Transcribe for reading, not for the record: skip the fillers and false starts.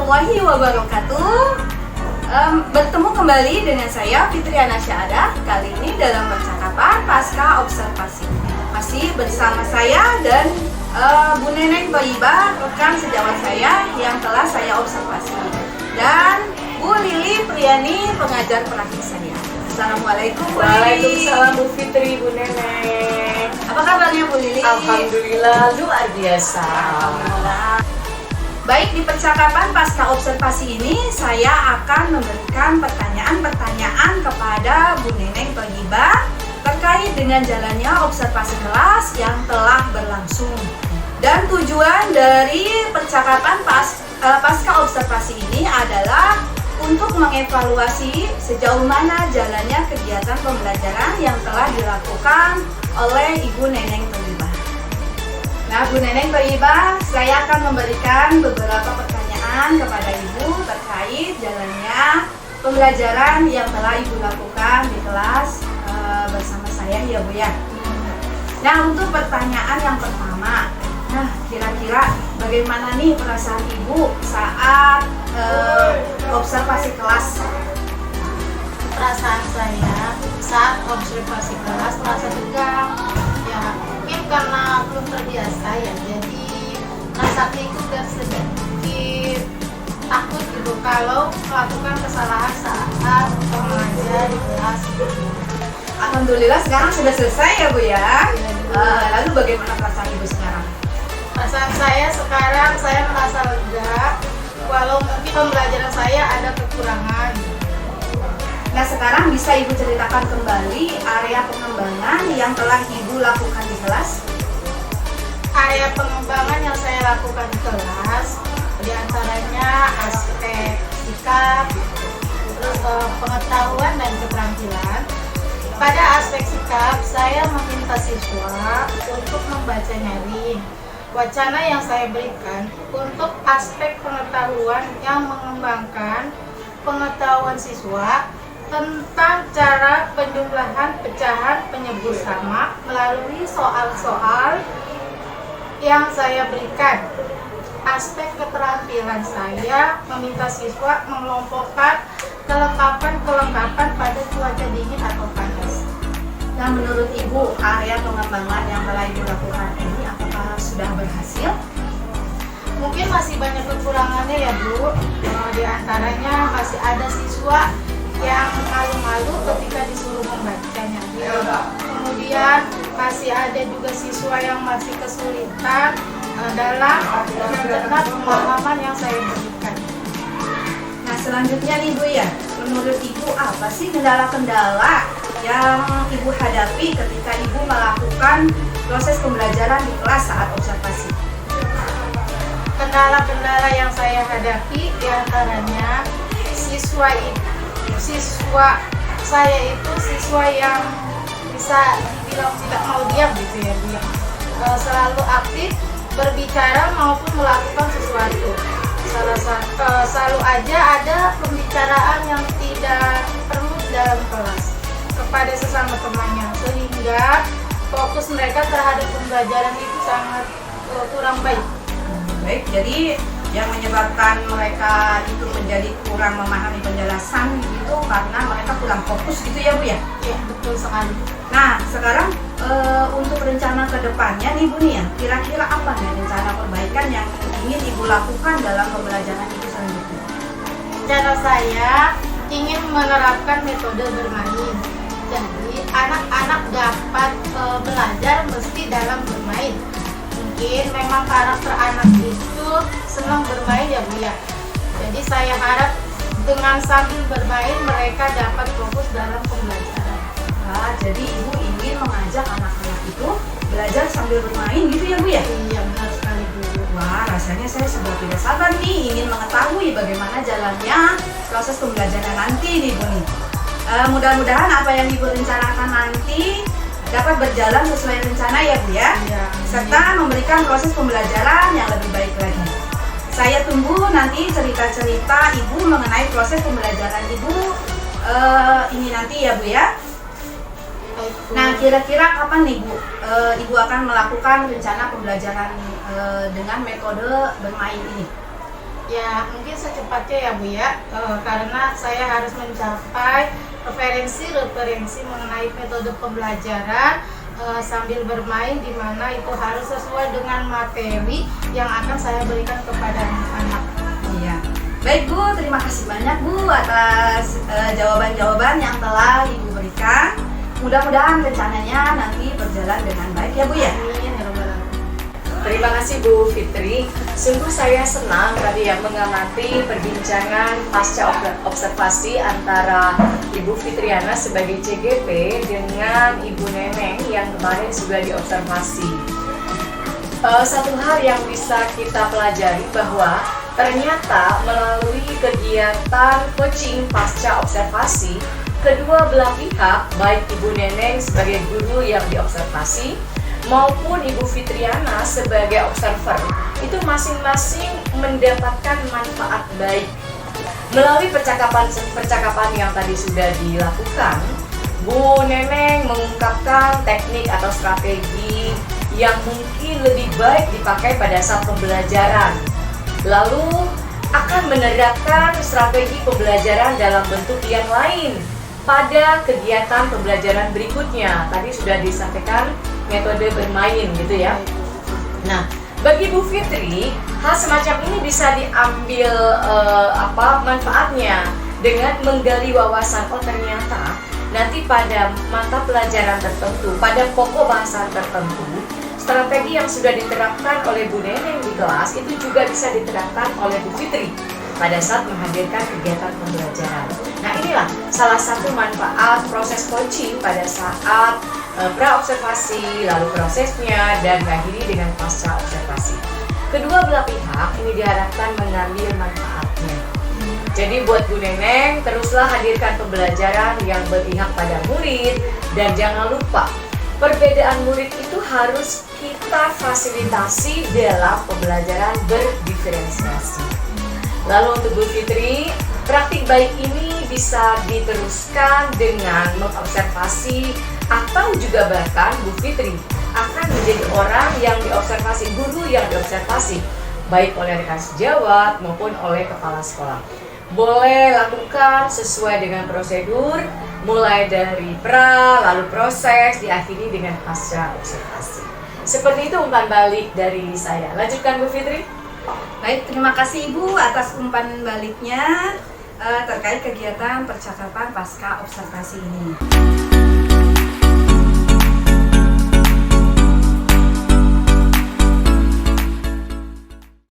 warahmatullahi wabarakatuh. Bertemu kembali dengan saya Fitri Anasyada. Kali ini dalam percakapan pasca observasi. Masih bersama saya dan Bu Neneng Toyibah, rekan sejawat saya yang telah saya observasi, dan Bu Lili Priani, pengajar perakit saya. Assalamualaikum Bu Lili. Waalaikumsalam Bu Fitri, Bu Neneng. Apa kabarnya Bu Lili? Alhamdulillah luar biasa. Alhamdulillah. Baik, di percakapan pasca observasi ini saya akan memberikan pertanyaan-pertanyaan kepada Bu Neneng Toyibah terkait dengan jalannya observasi kelas yang telah berlangsung. Dan tujuan dari percakapan pasca observasi ini adalah untuk mengevaluasi sejauh mana jalannya kegiatan pembelajaran yang telah dilakukan oleh Ibu Neneng Toyibah. Nah, Bu Neneng Toyibah, saya akan memberikan beberapa pertanyaan kepada Ibu terkait jalannya pembelajaran yang telah Ibu lakukan di kelas bersama saya ya Bu ya. Nah, untuk pertanyaan yang pertama, kira-kira bagaimana nih perasaan Ibu saat observasi kelas? Perasaan saya saat observasi kelas merasa tegang, ya mungkin karena belum terbiasa ya, jadi rasanya itu sedikit takut gitu kalau melakukan kesalahan saat mengajar di kelas. Alhamdulillah sekarang sudah selesai ya Bu ya. Lalu bagaimana perasaan Ibu sekarang? Perasaan saya sekarang, saya merasa lega walau mungkin pembelajaran saya ada kekurangan. Nah, sekarang bisa Ibu ceritakan kembali area pengembangan yang telah Ibu lakukan di kelas? Area pengembangan yang saya lakukan di kelas diantaranya aspek sikap, terus pengetahuan dan keterampilan. Pada aspek sikap, saya meminta siswa untuk membaca nyaring. Wacana yang saya berikan untuk aspek pengetahuan yang mengembangkan pengetahuan siswa tentang cara penjumlahan pecahan penyebut sama melalui soal-soal yang saya berikan. Aspek keterampilan saya meminta siswa mengelompokkan kelengkapan pada cuaca dingin atau panas. Nah, menurut Ibu, area pengembangan yang telah Ibu lakukan ini apakah sudah berhasil? Mungkin masih banyak kekurangannya ya Bu. Di antaranya masih ada siswa yang malu-malu ketika disuruh membacanya. Kemudian masih ada juga siswa yang masih kesulitan dalam mencerna pemahaman yang saya berikan. Nah, selanjutnya nih Bu ya, menurut Ibu apa sih kendala-kendala yang Ibu hadapi ketika Ibu melakukan proses pembelajaran di kelas saat observasi? Kendala-kendala yang saya hadapi diantaranya siswa saya itu siswa yang bisa dibilang tidak mau diam gitu ya Bu. Selalu aktif berbicara maupun melakukan sesuatu. Selalu aja ada pembicaraan yang tidak perlu dalam kelas kepada sesama temannya, sehingga fokus mereka terhadap pembelajaran itu sangat kurang baik. Baik, jadi yang menyebabkan mereka itu menjadi kurang memahami penjelasan itu karena mereka kurang fokus gitu ya Bu ya? Iya, betul sekali. Nah, sekarang untuk rencana ke depannya nih Bu nih ya, kira-kira apa nih rencana perbaikan yang ingin Ibu lakukan dalam pembelajaran itu selanjutnya? Cara saya ingin menerapkan metode bermain. Jadi anak-anak dapat belajar mesti dalam bermain. Mungkin memang karakter anak itu senang bermain ya Bu ya. Jadi saya harap dengan sambil bermain mereka dapat fokus dalam pembelajaran. Jadi Ibu ingin mengajak anak-anak itu belajar sambil bermain gitu ya Bu ya? Iya, benar sekali Bu. Wah, rasanya saya sudah tidak sabar nih ingin mengetahui bagaimana jalannya proses pembelajaran nanti nih Bu nih. Mudah-mudahan apa yang Ibu rencanakan nanti dapat berjalan sesuai rencana ya Bu ya, serta memberikan proses pembelajaran yang lebih baik lagi. Saya tunggu nanti cerita-cerita Ibu mengenai proses pembelajaran Ibu ini nanti ya Bu ya. Nah, kira-kira kapan nih Bu Ibu akan melakukan rencana pembelajaran dengan metode bermain ini? Ya mungkin secepatnya ya Bu ya, karena saya harus mencapai referensi mengenai metode pembelajaran sambil bermain, di mana itu harus sesuai dengan materi yang akan saya berikan kepada anak-anak. Iya. Baik Bu, terima kasih banyak Bu atas jawaban-jawaban yang telah Ibu berikan. Mudah-mudahan rencananya nanti berjalan dengan baik ya Bu ya. Amin ya Rabbal Alamin. Terima kasih Bu Fitri. Sungguh saya senang tadi ya mengamati perbincangan pasca observasi antara Ibu Fitriana sebagai CGP dengan Ibu Neneng yang kemarin sudah diobservasi. Satu hal yang bisa kita pelajari bahwa ternyata melalui kegiatan coaching pasca observasi, kedua belah pihak, baik Ibu Neneng sebagai guru yang diobservasi maupun Ibu Fitriana sebagai observer, itu masing-masing mendapatkan manfaat baik. Melalui percakapan yang tadi sudah dilakukan, Bu Neneng mengungkapkan teknik atau strategi yang mungkin lebih baik dipakai pada saat pembelajaran. Lalu akan menerapkan strategi pembelajaran dalam bentuk yang lain pada kegiatan pembelajaran berikutnya. Tadi sudah disampaikan metode bermain gitu ya. Nah, bagi Bu Fitri, hal semacam ini bisa diambil manfaatnya dengan menggali wawasan. Oh ternyata nanti pada mata pelajaran tertentu, pada pokok bahasan tertentu, strategi yang sudah diterapkan oleh Bu Neneng di kelas itu juga bisa diterapkan oleh Bu Fitri pada saat menghadirkan kegiatan pembelajaran. Nah inilah salah satu manfaat proses coaching pada saat pra-observasi, lalu prosesnya, dan mengakhiri dengan pasca observasi. Kedua belah pihak ini diharapkan mengambil manfaatnya. Jadi buat Bu Neneng, teruslah hadirkan pembelajaran yang berpihak pada murid, dan jangan lupa perbedaan murid itu harus kita fasilitasi dalam pembelajaran berdiferensiasi. Lalu untuk Bu Fitri, praktik baik ini bisa diteruskan dengan mengobservasi, atau juga bahkan Bu Fitri akan menjadi orang yang diobservasi, guru yang diobservasi, baik oleh rekan sejawat maupun oleh kepala sekolah. Boleh lakukan sesuai dengan prosedur, mulai dari pra, lalu proses, diakhiri dengan pasca observasi. Seperti itu umpan balik dari saya. Lanjutkan Bu Fitri. Baik, terima kasih Ibu atas umpan baliknya terkait kegiatan percakapan pasca observasi ini.